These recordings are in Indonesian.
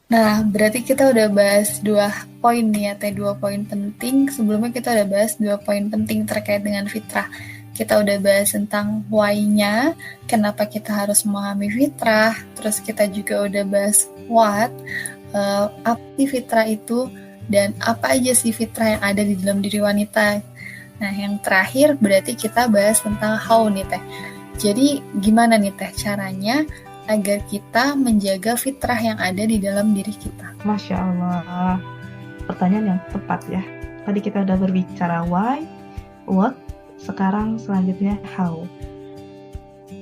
Nah, berarti kita udah bahas 2 poin nih ya, Teh, 2 poin penting. Sebelumnya kita udah bahas 2 poin penting terkait dengan fitrah. Kita udah bahas tentang why-nya, kenapa kita harus memahami fitrah. Terus kita juga udah bahas what, apa sih fitrah itu, dan apa aja sih fitrah yang ada di dalam diri wanita. Nah, yang terakhir berarti kita bahas tentang how nih, Teh. Jadi, gimana nih, Teh, caranya agar kita menjaga fitrah yang ada di dalam diri kita? Masya Allah, pertanyaan yang tepat ya. Tadi kita udah berbicara why, what, sekarang selanjutnya how.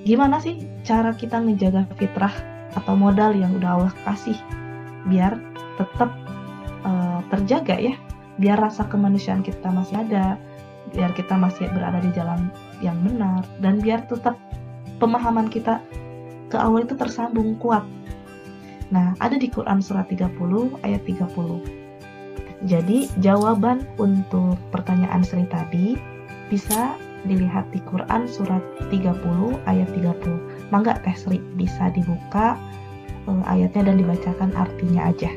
Gimana sih cara kita menjaga fitrah atau modal yang udah Allah kasih biar tetap terjaga ya, biar rasa kemanusiaan kita masih ada, biar kita masih berada di jalan yang benar, dan biar tetap pemahaman kita ke Allah itu tersambung kuat. Nah, ada di Quran surat 30 ayat 30. Jadi, jawaban untuk pertanyaan Sri tadi bisa dilihat di Quran surat 30 ayat 30. Mangga Teh Sri bisa dibuka ayatnya dan dibacakan artinya aja.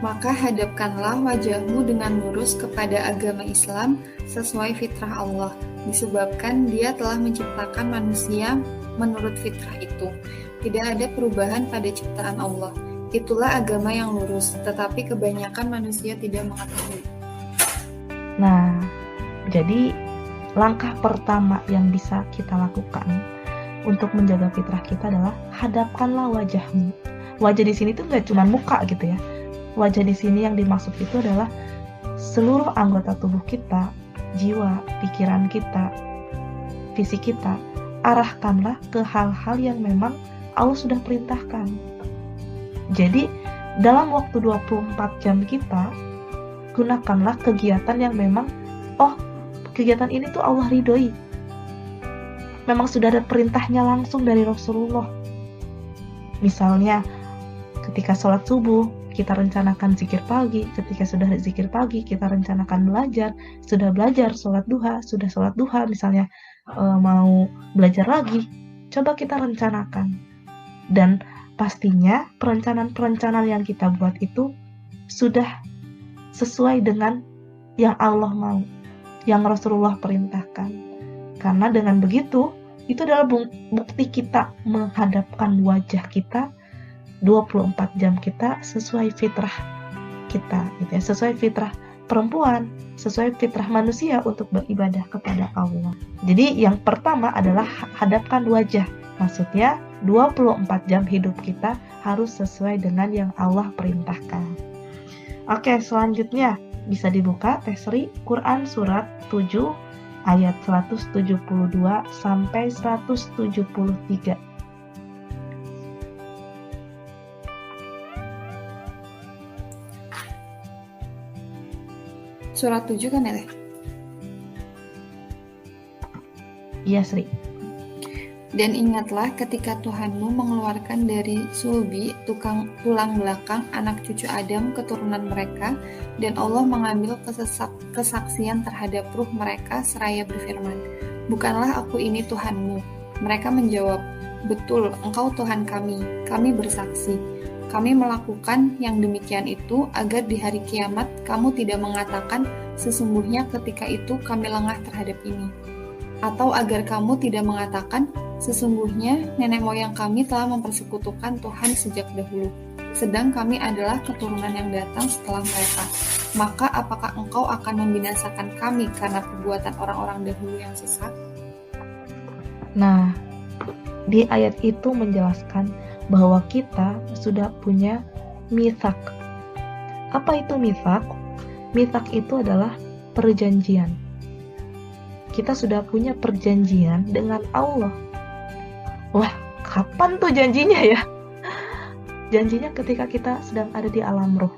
Maka hadapkanlah wajahmu dengan lurus kepada agama Islam sesuai fitrah Allah, disebabkan Dia telah menciptakan manusia menurut fitrah itu. Tidak ada perubahan pada ciptaan Allah. Itulah agama yang lurus, tetapi kebanyakan manusia tidak mengetahui. Nah, jadi langkah pertama yang bisa kita lakukan untuk menjaga fitrah kita adalah hadapkanlah wajahmu. Wajah di sini tuh nggak cuma muka gitu ya. Wajah di sini yang dimaksud itu adalah seluruh anggota tubuh kita, jiwa, pikiran kita, fisik kita. Arahkanlah ke hal-hal yang memang Allah sudah perintahkan. Jadi, dalam waktu 24 jam kita, gunakanlah kegiatan yang memang, kegiatan ini tuh Allah ridhoi. Memang sudah ada perintahnya langsung dari Rasulullah. Misalnya, ketika sholat subuh, kita rencanakan zikir pagi. Ketika sudah zikir pagi, kita rencanakan belajar. Sudah belajar, sholat duha. Sudah sholat duha, misalnya mau belajar lagi. Coba kita rencanakan. Dan pastinya perencanaan-perencanaan yang kita buat itu sudah sesuai dengan yang Allah mau, yang Rasulullah perintahkan. Karena dengan begitu, itu adalah bukti kita menghadapkan wajah kita 24 jam kita sesuai fitrah kita gitu ya, sesuai fitrah perempuan, sesuai fitrah manusia untuk beribadah kepada Allah. Jadi yang pertama adalah hadapkan wajah. Maksudnya 24 jam hidup kita harus sesuai dengan yang Allah perintahkan. Oke, selanjutnya bisa dibuka Teh Sri, Quran surat 7 ayat 172 sampai 173. Surat 7 kan ya, Teh? Iya, Sri. Dan ingatlah ketika Tuhanmu mengeluarkan dari sulbi tulang belakang anak cucu Adam keturunan mereka, dan Allah mengambil kesaksian terhadap ruh mereka seraya berfirman, "Bukanlah aku ini Tuhanmu?" Mereka menjawab, "Betul, Engkau Tuhan kami bersaksi. Kami melakukan yang demikian itu agar di hari kiamat kamu tidak mengatakan, sesungguhnya ketika itu kami lengah terhadap ini. Atau agar kamu tidak mengatakan, sesungguhnya nenek moyang kami telah mempersekutukan Tuhan sejak dahulu, sedang kami adalah keturunan yang datang setelah mereka. Maka apakah engkau akan membinasakan kami karena perbuatan orang-orang dahulu yang sesat?" Nah, di ayat itu menjelaskan bahwa kita sudah punya mithaq. Apa itu mithaq? Mithaq itu adalah perjanjian. Kita sudah punya perjanjian dengan Allah. Wah, kapan tuh janjinya ya? Janjinya ketika kita sedang ada di alam roh.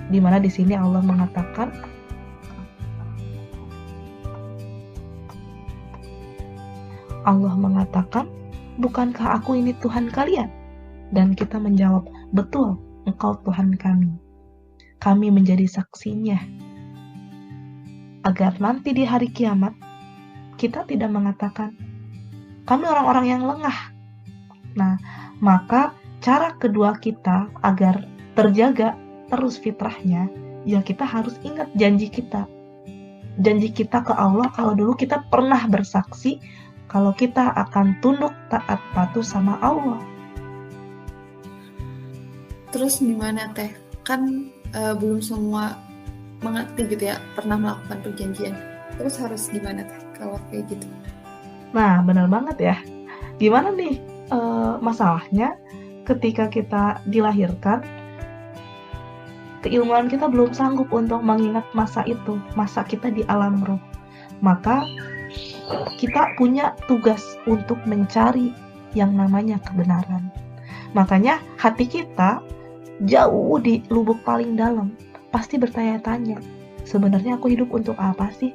Di mana di sini Allah mengatakan, "Bukankah aku ini Tuhan kalian?" Dan kita menjawab, "Betul, Engkau Tuhan kami." Kami menjadi saksinya. Agar nanti di hari kiamat, kita tidak mengatakan, "Kami orang-orang yang lengah." Nah, maka cara kedua kita agar terjaga terus fitrahnya, ya kita harus ingat janji kita. Janji kita ke Allah kalau dulu kita pernah bersaksi kalau kita akan tunduk taat patuh sama Allah. Terus gimana Teh? Kan belum semua mengerti gitu ya, pernah melakukan perjanjian. Terus harus gimana Teh kalau kayak gitu? Nah, benar banget ya. Gimana nih masalahnya ketika kita dilahirkan, keilmuan kita belum sanggup untuk mengingat masa itu, masa kita di alam roh. Maka kita punya tugas untuk mencari yang namanya kebenaran. Makanya hati kita jauh di lubuk paling dalam pasti bertanya-tanya, sebenarnya aku hidup untuk apa sih?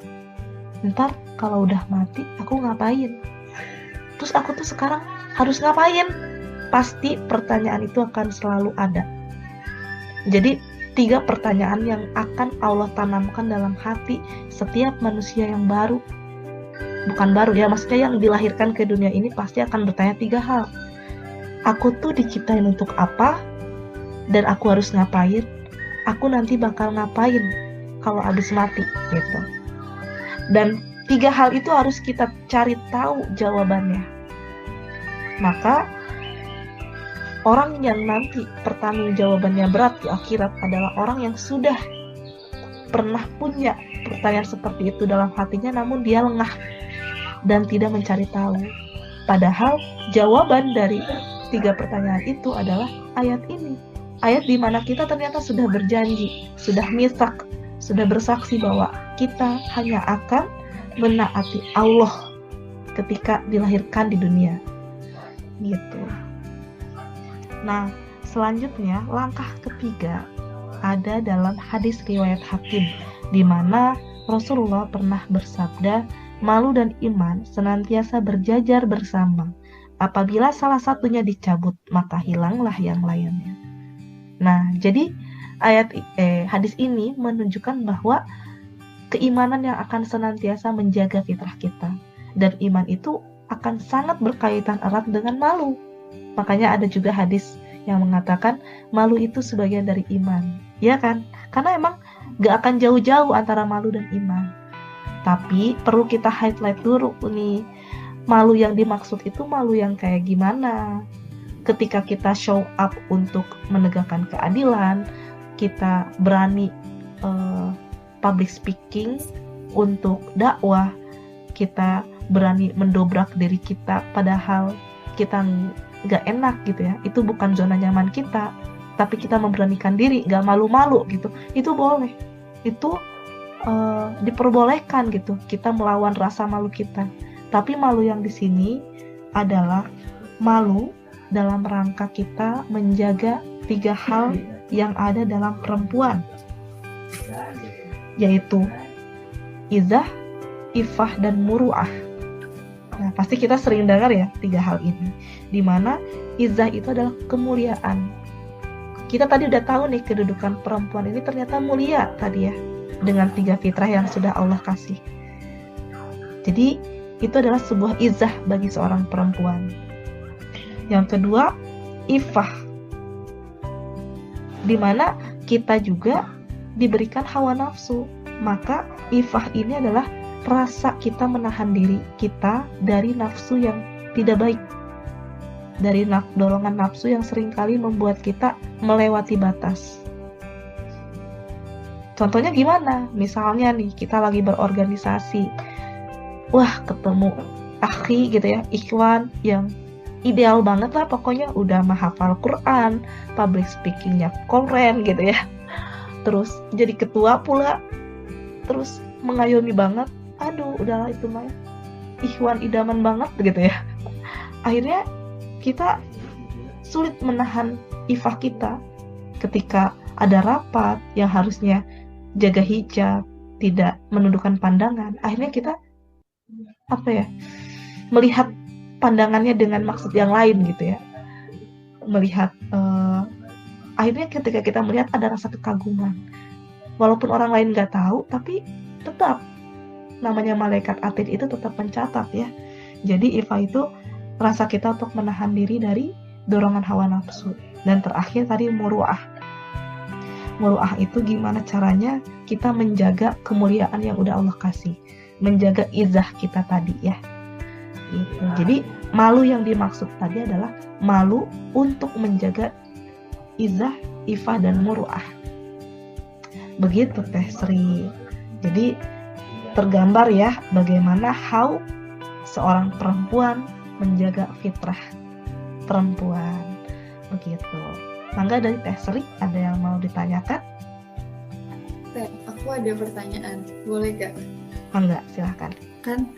Ntar kalau udah mati aku ngapain? Terus aku tuh sekarang harus ngapain? Pasti pertanyaan itu akan selalu ada. Jadi 3 pertanyaan yang akan Allah tanamkan dalam hati setiap manusia yang baru. Bukan baru ya, maksudnya yang dilahirkan ke dunia ini pasti akan bertanya 3 hal. Aku tuh diciptain untuk apa? Dan aku harus ngapain? Aku nanti bakal ngapain kalau habis mati gitu. Dan 3 hal itu harus kita cari tahu jawabannya. Maka orang yang nanti pertanggungjawabannya berat di akhirat adalah orang yang sudah pernah punya pertanyaan seperti itu dalam hatinya, namun dia lengah dan tidak mencari tahu. Padahal jawaban dari 3 pertanyaan itu adalah ayat ini. Ayat di mana kita ternyata sudah berjanji, sudah mitsak, sudah bersaksi bahwa kita hanya akan menaati Allah ketika dilahirkan di dunia. Gitu. Nah, selanjutnya langkah ketiga ada dalam hadis riwayat Hakim, di mana Rasulullah pernah bersabda, malu dan iman senantiasa berjajar bersama. Apabila salah satunya dicabut, maka hilanglah yang lainnya. Nah, jadi hadis ini menunjukkan bahwa keimanan yang akan senantiasa menjaga fitrah kita, dan iman itu akan sangat berkaitan erat dengan malu. Makanya ada juga hadis yang mengatakan malu itu sebagian dari iman, ya kan? Karena emang gak akan jauh-jauh antara malu dan iman. Tapi perlu kita highlight dulu nih, malu yang dimaksud itu malu yang kayak gimana? Ketika kita show up untuk menegakkan keadilan, kita berani public speaking untuk dakwah, kita berani mendobrak diri kita padahal kita gak enak gitu ya, itu bukan zona nyaman kita, tapi kita memberanikan diri, gak malu-malu gitu, itu boleh, itu diperbolehkan gitu, kita melawan rasa malu kita. Tapi malu yang di sini adalah malu dalam rangka kita menjaga 3 hal yang ada dalam perempuan, yaitu izzah, ifah, dan muru'ah. Nah, pasti kita sering dengar ya 3 hal ini, dimana izzah itu adalah kemuliaan. Kita tadi udah tahu nih kedudukan perempuan ini ternyata mulia tadi ya, dengan 3 fitrah yang sudah Allah kasih. Jadi itu adalah sebuah izzah bagi seorang perempuan. Yang kedua, ifah, dimana kita juga diberikan hawa nafsu. Maka ifah ini adalah rasa kita menahan diri kita dari nafsu yang tidak baik, dari dorongan nafsu yang seringkali membuat kita melewati batas. Contohnya gimana? Misalnya nih, kita lagi berorganisasi, wah ketemu akhi gitu ya, ikhwan yang ideal banget lah, pokoknya udah menghafal Quran, public speakingnya keren gitu ya, terus jadi ketua pula, terus mengayomi banget. Aduh, udahlah itu mah ikhwan idaman banget gitu ya. Akhirnya kita sulit menahan ifah kita ketika ada rapat yang harusnya jaga hijab, tidak menundukkan pandangan. Akhirnya kita melihat pandangannya dengan maksud yang lain gitu ya. Melihat akhirnya ketika kita melihat ada rasa kekaguman. Walaupun orang lain nggak tahu, tapi tetap namanya malaikat atid itu tetap mencatat ya. Jadi ifah itu rasa kita untuk menahan diri dari dorongan hawa nafsu. Dan terakhir tadi muru'ah. Muru'ah itu gimana caranya kita menjaga kemuliaan yang udah Allah kasih, menjaga izah kita tadi ya. Gitu. Jadi malu yang dimaksud tadi adalah malu untuk menjaga izah, ifah, dan muru'ah. Begitu Teh Sri. Jadi tergambar ya bagaimana how seorang perempuan menjaga fitrah perempuan. Begitu. Mangga dari Teh Sri, ada yang mau ditanyakan? Teh, aku ada pertanyaan. Boleh gak? Mangga, silahkan. Kan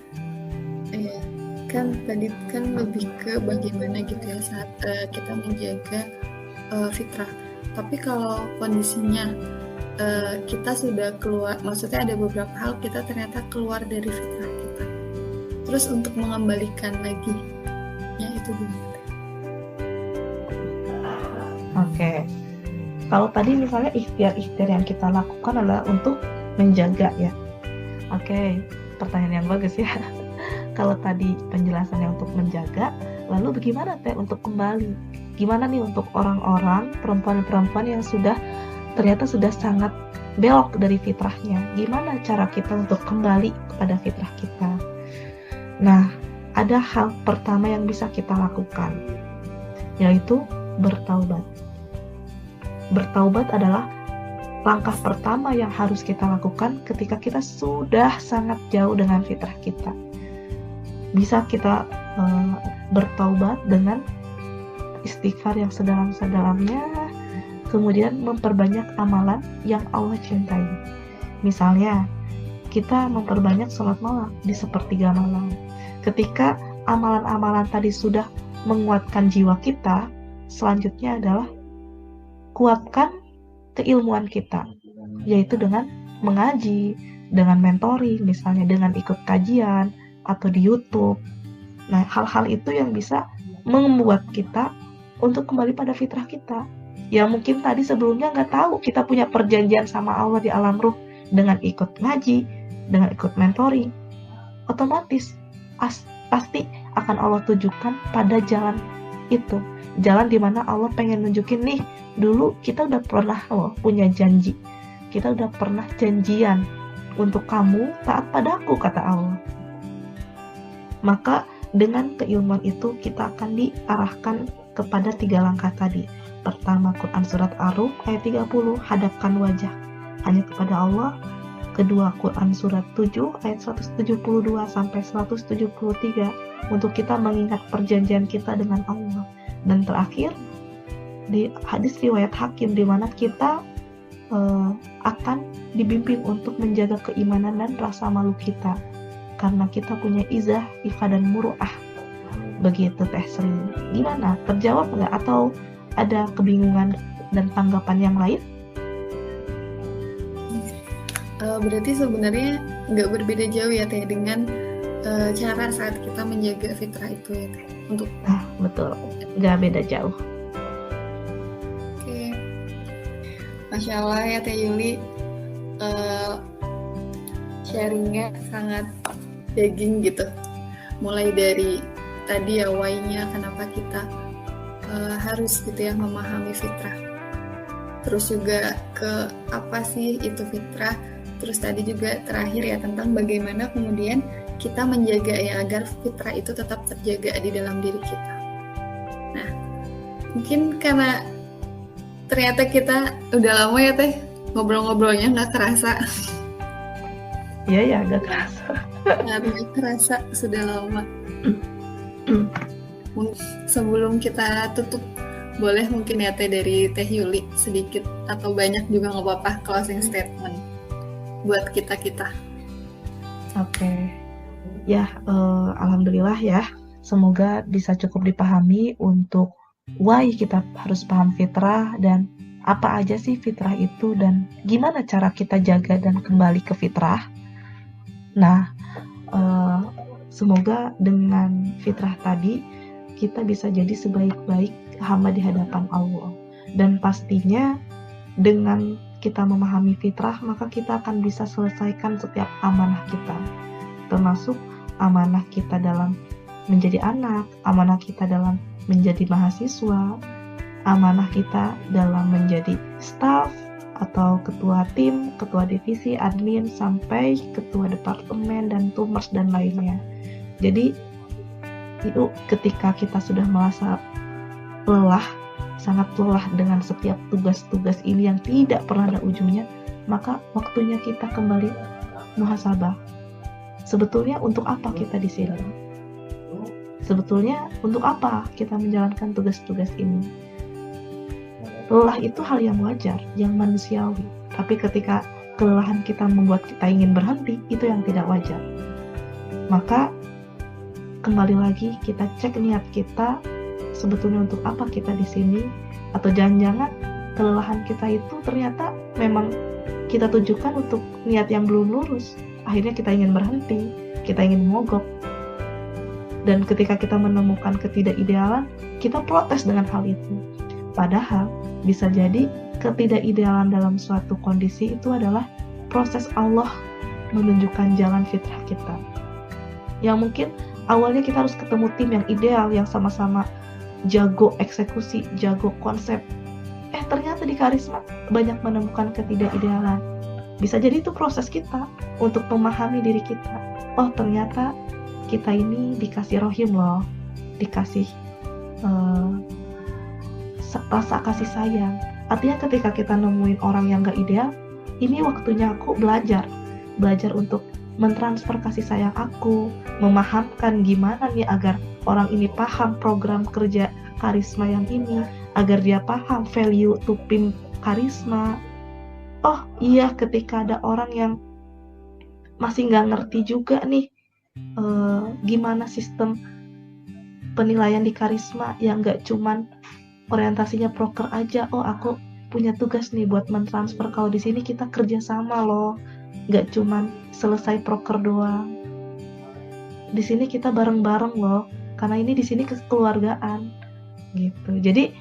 tadi kan lebih ke bagaimana gitu ya saat kita menjaga fitrah. Tapi kalau kondisinya kita sudah keluar, maksudnya ada beberapa hal kita ternyata keluar dari fitrah kita. Terus untuk mengembalikan lagi, ya itu gimana? Oke. Kalau tadi misalnya ikhtiar-ikhtiar yang kita lakukan adalah untuk menjaga ya. Oke, pertanyaan yang bagus ya. Kalau tadi penjelasannya untuk menjaga, lalu bagaimana Teh untuk kembali? Gimana nih untuk orang-orang, perempuan-perempuan yang ternyata sudah sangat belok dari fitrahnya? Gimana cara kita untuk kembali kepada fitrah kita? Nah, ada hal pertama yang bisa kita lakukan, yaitu bertaubat. Bertaubat adalah langkah pertama yang harus kita lakukan ketika kita sudah sangat jauh dengan fitrah kita. Bisa kita bertaubat dengan istighfar yang sedalam-sedalamnya, kemudian memperbanyak amalan yang Allah cintai. Misalnya, kita memperbanyak sholat malam di sepertiga malam. Ketika amalan-amalan tadi sudah menguatkan jiwa kita, selanjutnya adalah kuatkan keilmuan kita, yaitu dengan mengaji, dengan mentoring, misalnya dengan ikut kajian, atau di YouTube. Nah, hal-hal itu yang bisa membuat kita untuk kembali pada fitrah kita. Ya mungkin tadi sebelumnya nggak tahu kita punya perjanjian sama Allah di alam ruh dengan ikut ngaji, dengan ikut mentoring. Otomatis pasti akan Allah tujukan pada jalan itu. Jalan dimana Allah pengen nunjukin nih, dulu kita udah pernah punya janji. Kita udah pernah janjian untuk kamu taat padaku, kata Allah. Maka dengan keilmuan itu kita akan diarahkan kepada 3 langkah tadi. Pertama, Quran Surat Ar-Rum ayat 30, hadapkan wajah hanya kepada Allah. Kedua, Quran Surat 7 ayat 172 sampai 173 untuk kita mengingat perjanjian kita dengan Allah. Dan terakhir, di hadis riwayat Hakim di mana kita akan dibimbing untuk menjaga keimanan dan rasa malu kita. Karena kita punya izah, ifah, dan muru'ah. Begitu Teh Sri. Gimana? Terjawab nggak? Atau ada kebingungan dan tanggapan yang lain? Berarti sebenarnya nggak berbeda jauh ya Teh dengan cara saat kita menjaga fitrah itu ya Teh. Betul. Nggak beda jauh. Oke. Masya Allah ya Teh Yuli. Sharingnya sangat daging gitu, mulai dari tadi ya why-nya kenapa kita harus gitu ya memahami fitrah, terus juga ke apa sih itu fitrah, terus tadi juga terakhir ya tentang bagaimana kemudian kita menjaga ya agar fitrah itu tetap terjaga di dalam diri kita. Nah, mungkin karena ternyata kita udah lama ya Teh ngobrol-ngobrolnya nggak kerasa. Iya, gak kerasa. Nggak kerasa, sudah lama. Sebelum kita tutup, boleh mungkin ya Teh dari Teh Yuli sedikit atau banyak juga nggak apa-apa closing statement buat kita-kita. Oke. Ya, alhamdulillah ya. Semoga bisa cukup dipahami untuk why kita harus paham fitrah dan apa aja sih fitrah itu dan gimana cara kita jaga dan kembali ke fitrah. Nah, semoga dengan fitrah tadi kita bisa jadi sebaik-baik hamba di hadapan Allah. Dan pastinya dengan kita memahami fitrah, maka kita akan bisa selesaikan setiap amanah kita. Termasuk amanah kita dalam menjadi anak, amanah kita dalam menjadi mahasiswa, amanah kita dalam menjadi staf atau ketua tim, ketua divisi, admin, sampai ketua departemen dan tumers dan lainnya. Jadi itu ketika kita sudah merasa lelah, sangat lelah dengan setiap tugas-tugas ini yang tidak pernah ada ujungnya, maka waktunya kita kembali muhasabah. Sebetulnya untuk apa kita di sini? Sebetulnya untuk apa kita menjalankan tugas-tugas ini? Lelah itu hal yang wajar, yang manusiawi. Tapi ketika kelelahan kita membuat kita ingin berhenti, itu yang tidak wajar. Maka kembali lagi kita cek niat kita, sebetulnya untuk apa kita di sini, atau jangan-jangan kelelahan kita itu ternyata memang kita tujukan untuk niat yang belum lurus. Akhirnya kita ingin berhenti, kita ingin mogok. Dan ketika kita menemukan ketidakidealan, kita protes dengan hal itu. Padahal bisa jadi ketidakidealan dalam suatu kondisi itu adalah proses Allah menunjukkan jalan fitrah kita. Yang mungkin awalnya kita harus ketemu tim yang ideal, yang sama-sama jago eksekusi, jago konsep. Ternyata di karisma banyak menemukan ketidakidealan. Bisa jadi itu proses kita untuk memahami diri kita. Oh, ternyata kita ini dikasih rohim loh, dikasih rasa kasih sayang. Artinya ketika kita nemuin orang yang gak ideal, ini waktunya aku belajar untuk mentransfer kasih sayang aku, memahamkan gimana nih agar orang ini paham program kerja karisma yang ini, agar dia paham value to pimp karisma. Oh iya, ketika ada orang yang masih gak ngerti juga nih gimana sistem penilaian di karisma, yang gak cuman orientasinya proker aja. Oh, aku punya tugas nih buat mentransfer. Kalau di sini kita kerja sama loh, nggak cuman selesai proker doang. Di sini kita bareng-bareng loh, karena ini di sini kekeluargaan gitu. Jadi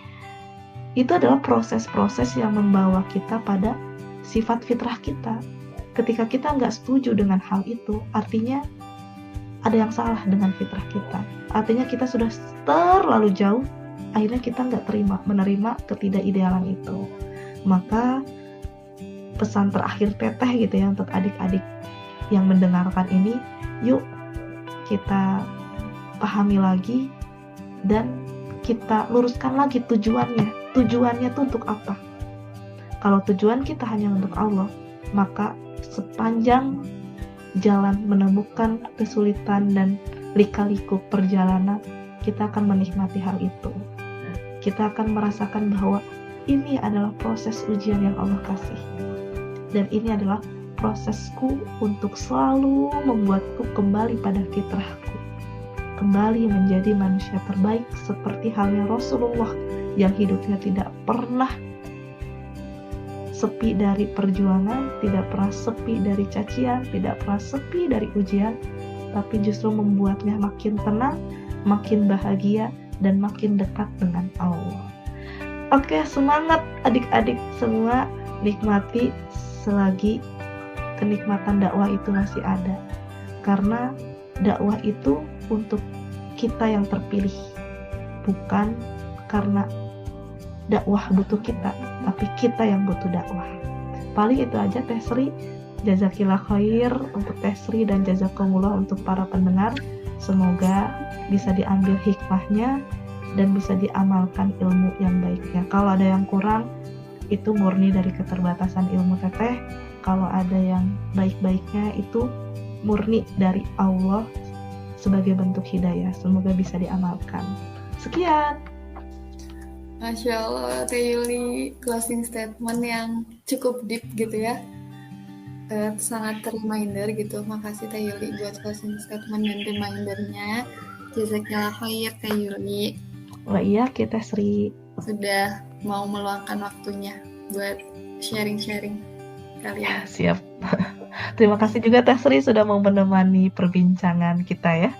itu adalah proses-proses yang membawa kita pada sifat fitrah kita. Ketika kita nggak setuju dengan hal itu, artinya ada yang salah dengan fitrah kita. Artinya kita sudah terlalu jauh, akhirnya kita nggak menerima ketidakidealan itu. Maka pesan terakhir teteh gitu ya untuk adik-adik yang mendengarkan ini, yuk kita pahami lagi dan kita luruskan lagi tujuannya. Tujuannya itu untuk apa? Kalau tujuan kita hanya untuk Allah, maka sepanjang jalan menemukan kesulitan dan lika-liku perjalanan, kita akan menikmati hal itu. Kita akan merasakan bahwa ini adalah proses ujian yang Allah kasih. Dan ini adalah prosesku untuk selalu membuatku kembali pada fitrahku. Kembali menjadi manusia terbaik seperti halnya Rasulullah yang hidupnya tidak pernah sepi dari perjuangan, tidak pernah sepi dari cacian, tidak pernah sepi dari ujian, tapi justru membuatnya makin tenang, makin bahagia, dan makin dekat dengan Allah. Oke, semangat adik-adik semua, nikmati selagi kenikmatan dakwah itu masih ada. Karena dakwah itu untuk kita yang terpilih, bukan karena dakwah butuh kita, tapi kita yang butuh dakwah. Paling itu aja Teh Sri. Jazakillah khair untuk Teh Sri dan jazakumullah untuk para pendengar. Semoga bisa diambil hikmahnya dan bisa diamalkan ilmu yang baiknya. Kalau ada yang kurang, itu murni dari keterbatasan ilmu teteh. Kalau ada yang baik-baiknya, itu murni dari Allah sebagai bentuk hidayah. Semoga bisa diamalkan. Sekian. Masya Allah, Teh Yuli, closing statement yang cukup deep gitu ya. Sangat reminder gitu. Makasih Teh Yuli buat closing statement dan remindernya. Jazakallah khair Teh Yuli. Wah iya, kita Sri sudah mau meluangkan waktunya buat sharing-sharing kalian. Siap. Terima kasih juga Teh Sri sudah mau menemani perbincangan kita ya.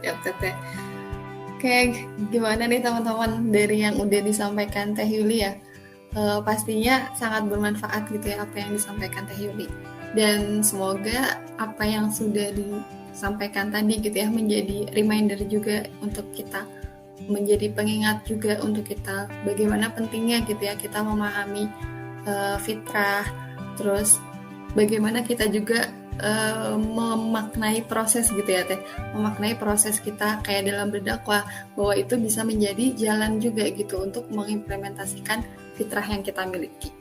Siap Teteh. Oke, gimana nih teman-teman dari yang udah disampaikan Teh Yuli ya? Pastinya sangat bermanfaat gitu ya apa yang disampaikan Teh Yuli. Dan semoga apa yang sudah disampaikan tadi gitu ya menjadi reminder juga untuk kita menjadi pengingat juga untuk kita bagaimana pentingnya gitu ya kita memahami fitrah, terus bagaimana kita juga memaknai proses gitu ya Teh, memaknai proses kita kayak dalam berdakwah, bahwa itu bisa menjadi jalan juga gitu untuk mengimplementasikan fitrah yang kita miliki.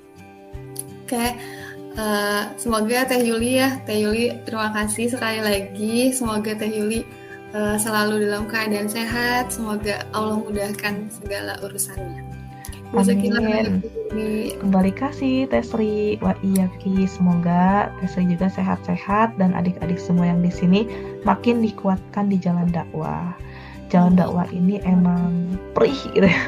Oke, semoga Teh Yuli terima kasih sekali lagi, semoga Teh Yuli selalu dalam keadaan sehat, semoga Allah mudahkan segala urusannya. Amin. Kembali kasih Teh Sri, wa iyaki. Semoga Teh Sri juga sehat-sehat dan adik-adik semua yang di sini makin dikuatkan di jalan dakwah. Jalan dakwah ini emang perih gitu ya.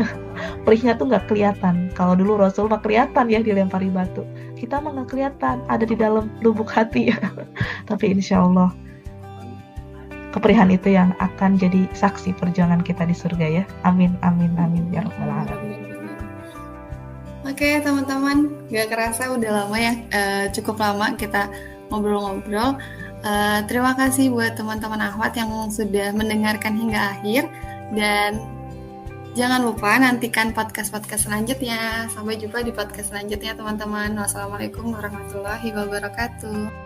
Perihnya tuh nggak kelihatan. Kalau dulu Rasul mah kelihatan ya dilempari batu. Kita mah nggak kelihatan, ada di dalam lubuk hati. Tapi insya Allah keperihan itu yang akan jadi saksi perjuangan kita di surga ya. Amin, amin, amin ya rabbal alamin. Oke teman-teman, gak kerasa udah lama ya, cukup lama kita ngobrol-ngobrol. Terima kasih buat teman-teman Ahwat yang sudah mendengarkan hingga akhir, dan jangan lupa nantikan podcast-podcast selanjutnya. Sampai jumpa di podcast selanjutnya teman-teman. Wassalamualaikum warahmatullahi wabarakatuh.